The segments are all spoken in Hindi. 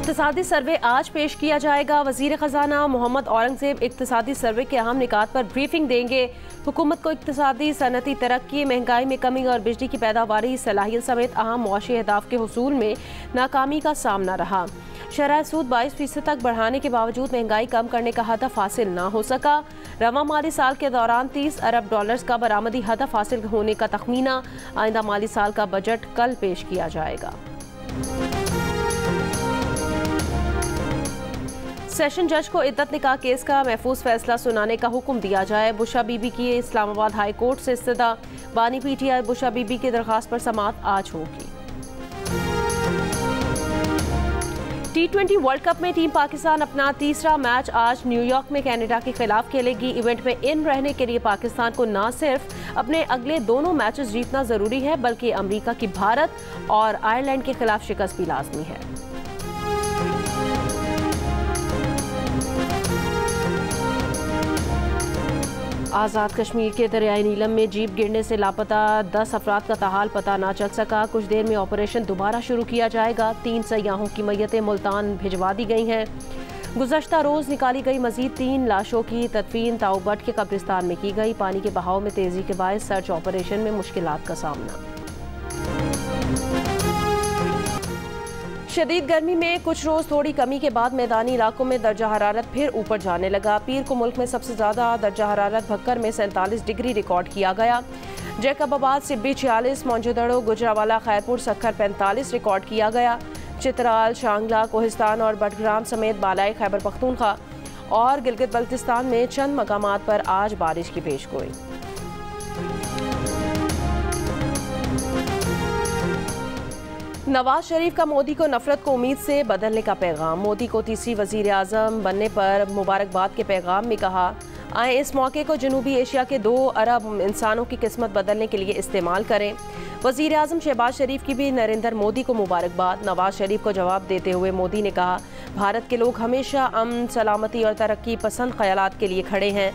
इक्तिसादी सर्वे आज पेश किया जाएगा। वजीर खजाना मोहम्मद औरंगजेब इक्तिसादी सर्वे के अहम निकात पर ब्रीफिंग देंगे। हुकूमत को इक्तिसादी सनती तरक्की, महंगाई में कमी और बिजली की पैदावारी सलाहियत समेत अहम मुआशी अहदाफ के हुसूल में नाकामी का सामना रहा। शरह सूद 22% तक बढ़ाने के बावजूद महंगाई कम करने का हदफ हासिल न हो सका। रवा माली साल के दौरान 30 अरब डॉलर्स का बरामदी हदफ हासिल होने का तखमीना। आइंदा माली साल का बजट कल पेश किया जाएगा। सेशन जज को इद्दत निकाह केस का महफूज फैसला सुनाने का हुक्म दिया जाए। बुशा बीबी की इस्लामाबाद हाई कोर्ट से इस्तदा। बानी पीटीआई बुशा बीबी की दरख्वास्त पर समाअत आज होगी। T20 वर्ल्ड कप में टीम पाकिस्तान अपना तीसरा मैच आज न्यूयॉर्क में कनाडा के खिलाफ खेलेगी। इवेंट में इन रहने के लिए पाकिस्तान को न सिर्फ अपने अगले दोनों मैचेस जीतना जरूरी है, बल्कि अमेरिका की भारत और आयरलैंड के खिलाफ शिकस्त भी लाजमी है। आज़ाद कश्मीर के दरियाई नीलम में जीप गिरने से लापता 10 अफराद का ताहाल पता ना चल सका। कुछ देर में ऑपरेशन दोबारा शुरू किया जाएगा। 3 सयाहों की मैयतें मुल्तान भिजवा दी गई हैं। गुज़श्ता रोज़ निकाली गई मजीद 3 लाशों की तदफीन ताउबट के कब्रिस्तान में की गई। पानी के बहाव में तेज़ी के बायस सर्च ऑपरेशन में मुश्किलात का सामना। शदीद गर्मी में कुछ रोज़ थोड़ी कमी के बाद मैदानी इलाकों में दर्जा हरारत फिर ऊपर जाने लगा। पीर को मुल्क में सबसे ज़्यादा दर्जा हरारत भक्कर में 47 डिग्री रिकॉर्ड किया गया। जैकबाबाद सिब्बी 46, मौजूदड़ो गुजरावाला खैरपुर सक्खर 45 रिकॉर्ड किया गया। चित्राल, शांगला, कोहिस्तान और बडग्राम समेत बालाई खैबर पख्तूनख्वा और गिलगित बल्तिस्तान में चंद मकामात पर आज बारिश की पेशगोई। नवाज शरीफ का मोदी को नफरत को उम्मीद से बदलने का पैगाम। मोदी को तीसरी वजीर आज़म बनने पर मुबारकबाद के पैगाम में कहा, आए इस मौके को जनूबी एशिया के 2 अरब इंसानों की किस्मत बदलने के लिए इस्तेमाल करें। वजीर आज़म शहबाज शरीफ की भी नरेंद्र मोदी को मुबारकबाद। नवाज शरीफ को जवाब देते हुए मोदी ने कहा, भारत के लोग हमेशा अमन, सलामती और तरक्की पसंद ख्यालात के लिए खड़े हैं।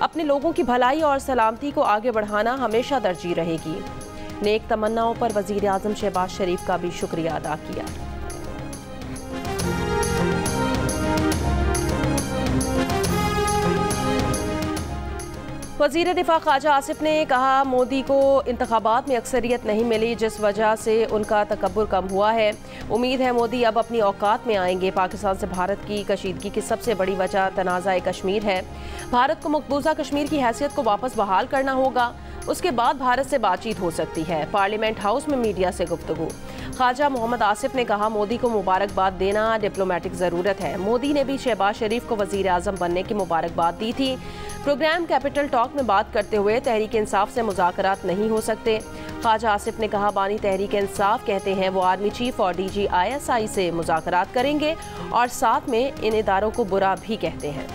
अपने लोगों की भलाई और सलामती को आगे बढ़ाना हमेशा तरजीह रहेगी। नेक तमन्नाओं पर वजीर आज़म शहबाज शरीफ का भी शुक्रिया अदा किया। वज़ीर दिफा ख्वाजा आसिफ ने कहा, मोदी को इंतखाबात में अक्सरियत नहीं मिली, जिस वजह से उनका तकब्बुर कम हुआ है। उम्मीद है मोदी अब अपनी औकात में आएंगे। पाकिस्तान से भारत की कशीदगी की सबसे बड़ी वजह तनाज़ा कश्मीर है। भारत को मकबूजा कश्मीर की हैसियत को वापस बहाल करना होगा, उसके बाद भारत से बातचीत हो सकती है। पार्लियामेंट हाउस में मीडिया से गुफ्तगू। ख्वाजा मोहम्मद आसिफ ने कहा, मोदी को मुबारकबाद देना डिप्लोमेटिक ज़रूरत है। मोदी ने भी शहबाज शरीफ को वज़ीर आज़म बनने की मुबारकबाद दी थी। प्रोग्राम कैपिटल टॉक में बात करते हुए तहरीक इंसाफ से मुज़ाकरात नहीं हो सकते। ख्वाजा आसिफ ने कहा, बानी तहरीक इंसाफ कहते हैं वो आर्मी चीफ और DG ISI से मुज़ाकरात करेंगे और साथ में इन इदारों को बुरा भी कहते हैं।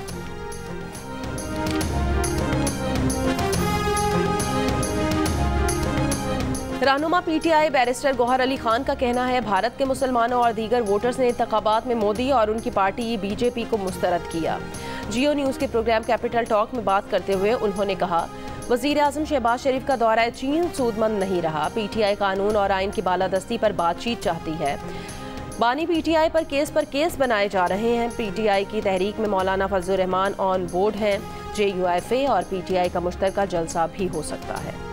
रहनुमा PTI बैरिस्टर गौहर अली खान का कहना है, भारत के मुसलमानों और दीगर वोटर्स ने इंतखाबात में मोदी और उनकी पार्टी BJP को मुस्तरद किया। जियो न्यूज़ के प्रोग्राम कैपिटल टॉक में बात करते हुए उन्होंने कहा, वज़ीर आज़म शहबाज शरीफ का दौरा चीन सूदमंद नहीं रहा। PTI कानून और आइन की बालादस्ती पर बातचीत चाहती है। बानी PTI पर केस बनाए जा रहे हैं। PTI की तहरीक में मौलाना फजलुर रहमान ऑन बोर्ड हैं। JUFA और PTI का मुश्तरका जलसा भी हो सकता है।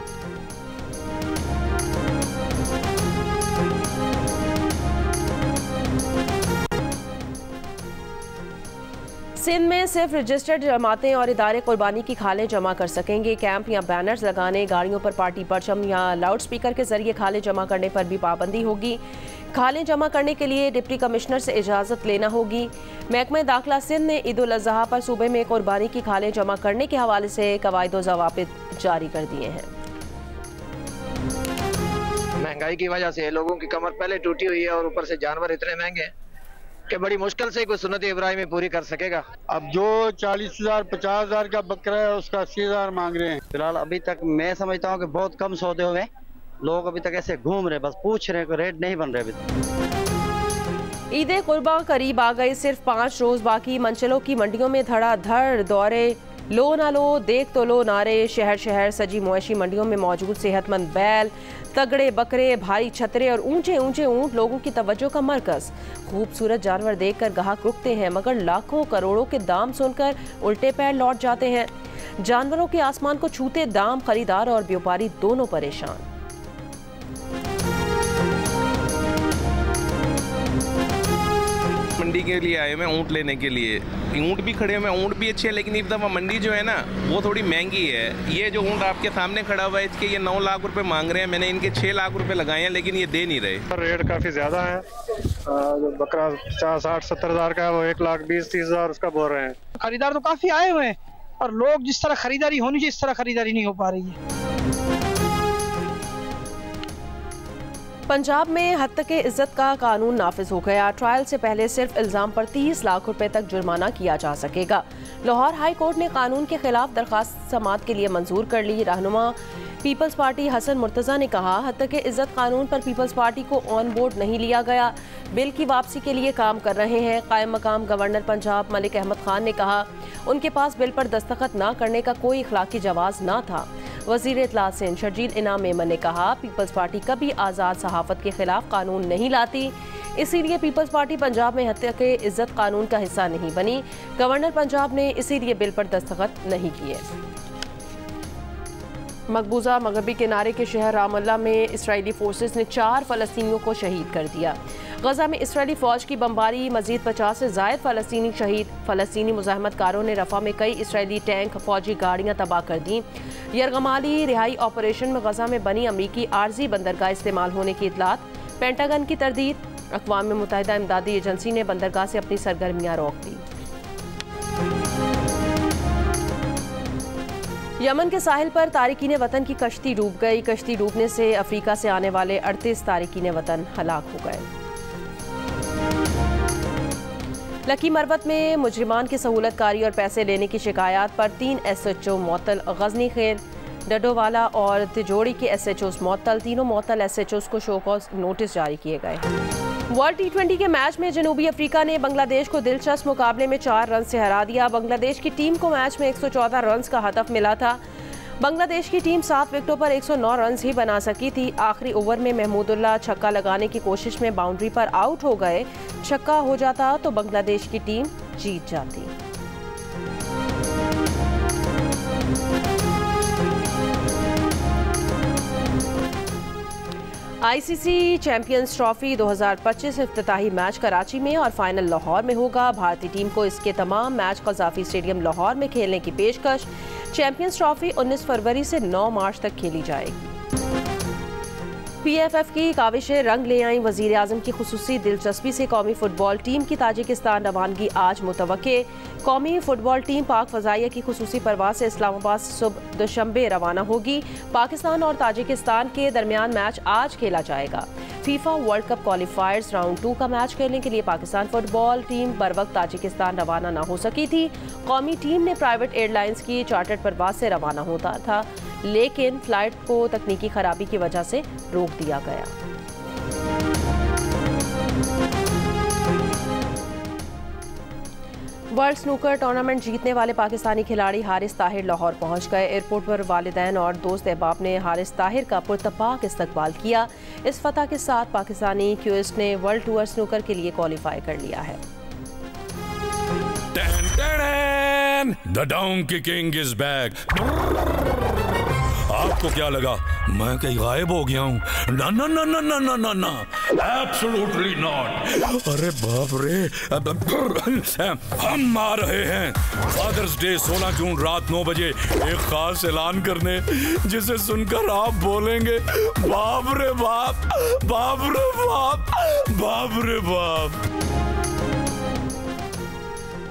सिंध में सिर्फ रजिस्टर्ड जमातें और इदारे कुर्बानी की खालें जमा कर सकेंगे। कैंप या बैनर्स लगाने, गाड़ियों पर पार्टी परचम या लाउड स्पीकर के जरिए खालें जमा करने पर भी पाबंदी होगी। खालें जमा करने के लिए डिप्टी कमिश्नर से इजाज़त लेना होगी। महकमा दाखिला सिंध ने ईद उल अज़हा पर सूबे में कुर्बानी की खालें जमा करने के हवाले से कवायद व ज़वाबित जारी कर दिए हैं। महंगाई की वजह से लोगों की कमर पहले टूटी हुई है और ऊपर से जानवर इतने महंगे हैं कि बड़ी मुश्किल से कोई सुन्नत इब्राहिमी पूरी कर सकेगा। अब जो 40,000 50,000 का बकरा है उसका 80,000 मांग रहे हैं। फिलहाल अभी तक मैं समझता हूँ कि बहुत कम सौदे हुए, लोग अभी तक ऐसे घूम रहे, बस पूछ रहे हैं, रेट नहीं बन रहे अभी तक। ईद कुर्बा करीब आ गई, सिर्फ 5 रोज बाकी। मंचलों की मंडियों में धड़ाधड़ दौरे, लो ना लो देख तो लो नारे। शहर शहर सजी मुआशी मंडियों में मौजूद सेहतमंद बैल, तगड़े बकरे, भारी छतरे और ऊंचे ऊंचे ऊंट लोगों की तवज्जो का मरकज। खूबसूरत जानवर देखकर ग्राहक रुकते हैं, मगर लाखों करोड़ों के दाम सुनकर उल्टे पैर लौट जाते हैं। जानवरों के आसमान को छूते दाम, खरीदार और व्यापारी दोनों परेशान। मंडी के लिए आए हुए ऊँट लेने के लिए, ऊँट भी खड़े हुए हैं, ऊँट भी अच्छे हैं, लेकिन इस दफ़ा मंडी जो है ना वो थोड़ी महंगी है। ये जो ऊँट आपके सामने खड़ा हुआ है इसके ये 9 लाख रुपए मांग रहे हैं, मैंने इनके 6 लाख रुपए लगाए हैं, लेकिन ये दे नहीं रहे। रेट काफ़ी ज़्यादा है, बकरा 50-60-70 हज़ार का है, वो 1,20,30 हज़ार उसका बोल रहे हैं। खरीदार तो काफ़ी आए हुए हैं और लोग जिस तरह खरीदारी होनी चाहिए इस तरह खरीदारी नहीं हो पा रही है। पंजाब में हत्ते इज्जत का कानून नाफिज हो गया। ट्रायल से पहले सिर्फ इल्जाम पर 30 लाख रुपए तक जुर्माना किया जा सकेगा। लाहौर हाई कोर्ट ने कानून के खिलाफ दरखास्त समाअत के लिए मंजूर कर ली। रहनुमा पीपल्स पार्टी हसन मुर्तज़ा ने कहा, हत्ते इज्जत कानून पर पीपल्स पार्टी को ऑन बोर्ड नहीं लिया गया, बिल की वापसी के लिए काम कर रहे हैं। कायम मकाम गवर्नर पंजाब मलिक अहमद खान ने कहा, उनके पास बिल पर दस्तखत न करने का कोई इखलाकी जवाज़ न था। वज़ीर इत्तलात सिंध शर्जील इनाम मेमन ने कहा, पीपल्स पार्टी कभी आज़ाद सहाफ़त के खिलाफ कानून नहीं लाती, इसीलिए पीपल्स पार्टी पंजाब में हत्या के इज्जत कानून का हिस्सा नहीं बनी। गवर्नर पंजाब ने इसीलिए बिल पर दस्तखत नहीं किए। मकबूजा मगरबी किनारे के शहर रामल्ला में इसराइली फोर्सेस ने 4 फ़लस्तीनियों को शहीद कर दिया। गजा में इसराइली फ़ौज की बमबारी, मजीद 50 से ज़ायद फ़लस्तीनी शहीद। फ़लस्तीनी मुज़ाहमतकारों ने रफ़ा में कई इसराइली टैंक, फ़ौजी गाड़ियाँ तबाह कर दी। यरगमाली रिहाई ऑपरेशन में गजा में बनी अमरीकी आर्जी बंदरगाह इस्तेमाल होने की इतलात। पेंटागन की तरदीद। अक़वाम मुत्तहिदा इमदादी एजेंसी ने बंदरगाह से अपनी सरगर्मियाँ रोक दी। यमन के साहिल पर तारिकीन वतन की कश्ती डूब गई। कश्ती डूबने से अफ्रीका से आने वाले 38 तारिकीन वतन हलाक हो गए। लकी मरवत में मुजरिमान की सहूलतकारी और पैसे लेने की शिकायत पर 3 SHO मअतल। गजनी खेल, डडोवाला और तिजोड़ी के SHOs मअतल। तीनों मअतल SHOs को शो कॉज नोटिस जारी किए गए। वर्ल्ड T20 के मैच में जनूबी अफ्रीका ने बांग्लादेश को दिलचस्प मुकाबले में 4 रन से हरा दिया। बांग्लादेश की टीम को मैच में 114 रन का हदफ मिला था। बांग्लादेश की टीम 7 विकेटों पर 109 रन ही बना सकी थी। आखिरी ओवर में महमूदुल्लाह छक्का लगाने की कोशिश में बाउंड्री पर आउट हो गए। छक्का हो जाता तो बांग्लादेश की टीम जीत जाती। ICC चैंपियंस ट्रॉफी 2025 इफ्तिताही मैच कराची में और फाइनल लाहौर में होगा। भारतीय टीम को इसके तमाम मैच क़ज़ाफ़ी स्टेडियम लाहौर में खेलने की पेशकश। चैंपियंस ट्रॉफी 19 फरवरी से 9 मार्च तक खेली जाएगी। PFF की काविशें रंग ले आईं। वज़ीर आज़म की खुसूसी दिलचस्पी से कौमी फुटबॉल टीम की ताजिकिस्तान रवानगी आज मुतवक्के। कौमी फुटबॉल टीम पाक फ़ज़ाइया की खुसूसी परवाज़ से इस्लामाबाद सुबह दुशंबे रवाना होगी। पाकिस्तान और ताजिकिस्तान के दरमियान मैच आज खेला जाएगा। फीफा वर्ल्ड कप क्वालिफायर्स राउंड 2 का मैच खेलने के लिए पाकिस्तान फुटबॉल टीम बर वक्त ताजिकिस्तान रवाना न हो सकी थी। कौमी टीम ने प्राइवेट एयरलाइंस की चार्टर्ड परवाज़ से रवाना होता था, लेकिन फ्लाइट को तकनीकी खराबी की वजह से रोक दिया गया। वर्ल्ड स्नूकर टूर्नामेंट जीतने वाले पाकिस्तानी खिलाड़ी हारिस ताहिर लाहौर पहुंच गए। एयरपोर्ट पर वालिदैन और दोस्त अहबाब ने हारिस ताहिर का पुरतपाक इस्तकबाल किया। इस फतह के साथ पाकिस्तानी क्यूइस्ट ने वर्ल्ड टूर स्नूकर के लिए क्वालिफाई कर लिया है। The Donkey King is back. आपको क्या लगा मैं कहीं गायब हो गया हूँ? ना ना ना ना ना ना ना ना, एब्सोल्युटली नॉट। अरे बाप रे, हम आ रहे हैं फादर्स डे 16 जून रात 9 बजे एक खास ऐलान करने, जिसे सुनकर आप बोलेंगे बाप रे बाप, बाप रे बाप, बाप रे बाप।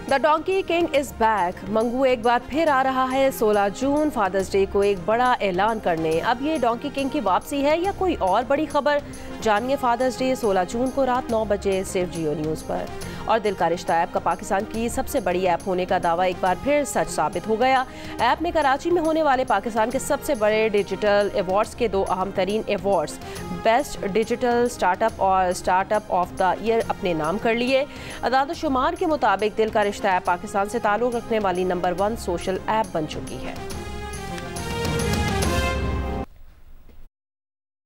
The donkey king is back. Mangu एक बार फिर आ रहा है 16 जून फादर्स डे को एक बड़ा ऐलान करने। अब ये डोंकी किंग की वापसी है या कोई और बड़ी खबर? जानिए फादर्स डे 16 जून को रात 9 बजे सिर्फ जियो न्यूज़ पर। और दिल का रिश्ता ऐप का पाकिस्तान की सबसे बड़ी ऐप होने का दावा एक बार फिर सच साबित हो गया। ऐप में कराची में होने वाले पाकिस्तान के सबसे बड़े डिजिटल अवार्ड्स के 2 अहम तरीन अवार्ड्स, बेस्ट डिजिटल स्टार्टअप और स्टार्टअप ऑफ द ईयर अपने नाम कर लिए। अदाद-ओ-शुमार के मुताबिक दिल का रिश्ता ऐप पाकिस्तान से ताल्लुक़ रखने वाली नंबर 1 सोशल ऐप बन चुकी है।